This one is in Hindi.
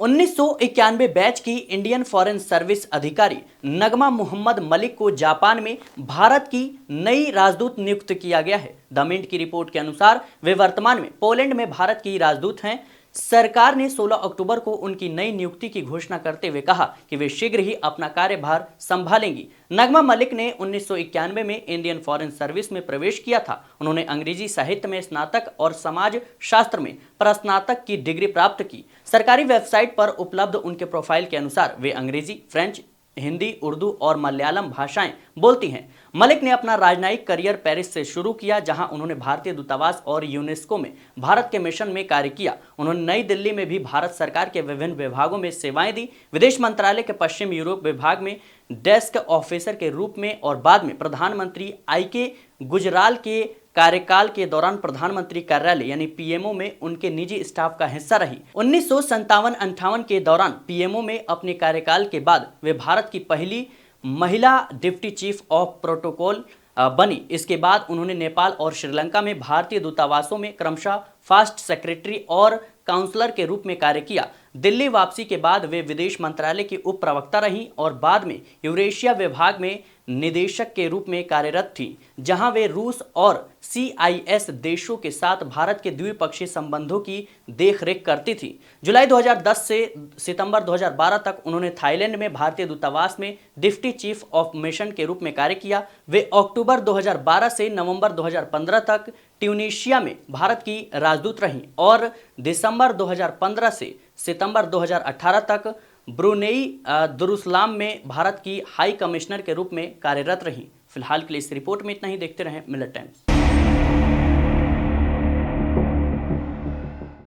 1991 बैच की इंडियन फॉरेन सर्विस अधिकारी नगमा मोहम्मद मलिक को जापान में भारत की नई राजदूत नियुक्त किया गया है। द मिंट की रिपोर्ट के अनुसार वे वर्तमान में पोलैंड में भारत की राजदूत हैं। सरकार ने 16 अक्टूबर को उनकी नई नियुक्ति की घोषणा करते हुए कहा कि वे शीघ्र ही अपना कार्यभार संभालेंगी। नगमा मलिक ने 1991 में इंडियन फॉरेन सर्विस में प्रवेश किया था। उन्होंने अंग्रेजी साहित्य में स्नातक और समाज शास्त्र में प्रस्नातक की डिग्री प्राप्त की। सरकारी वेबसाइट पर उपलब्ध उनके प्रोफाइल के अनुसार वे अंग्रेजी, फ्रेंच, हिंदी, उर्दू और मलयालम भाषाएं बोलती हैं। मलिक ने अपना राजनयिक करियर पेरिस से शुरू किया, जहां उन्होंने भारतीय दूतावास और यूनेस्को में भारत के मिशन में कार्य किया। उन्होंने नई दिल्ली में भी भारत सरकार के विभिन्न विभागों में सेवाएं दी। विदेश मंत्रालय के पश्चिम यूरोप विभाग में डेस्क ऑफिसर के रूप में और बाद में प्रधानमंत्री IK गुजराल के कार्यकाल के दौरान प्रधानमंत्री कार्यालय यानी PMO में उनके निजी स्टाफ का हिस्सा रही। 1957-58 के दौरान PMO में अपने कार्यकाल के बाद वे भारत की पहली महिला डिप्टी चीफ ऑफ प्रोटोकॉल बनी। इसके बाद उन्होंने नेपाल और श्रीलंका में भारतीय दूतावासों में क्रमशः फर्स्ट सेक्रेटरी और काउंसलर के रूप में कार्य किया। दिल्ली वापसी के बाद वे विदेश मंत्रालय की उप प्रवक्ता रहीं और बाद में यूरेशिया विभाग में निदेशक के रूप में कार्यरत थी, जहां वे रूस और CIS देशों के साथ भारत के द्विपक्षीय संबंधों की देखरेख करती थी। जुलाई 2010 से सितंबर 2012 तक उन्होंने थाईलैंड में भारतीय दूतावास में डिप्टी चीफ ऑफ मिशन के रूप में कार्य किया। वे अक्टूबर 2012 से नवंबर 2015 तक ट्यूनीशिया में भारत की राजदूत रहीं और दिसंबर 2015 से सितंबर 2018 तक ब्रुनेई दरुसलाम में भारत की हाई कमिश्नर के रूप में कार्यरत रहीं। फिलहाल के लिए इस रिपोर्ट में इतना ही। देखते रहें मिलत टाइम्स।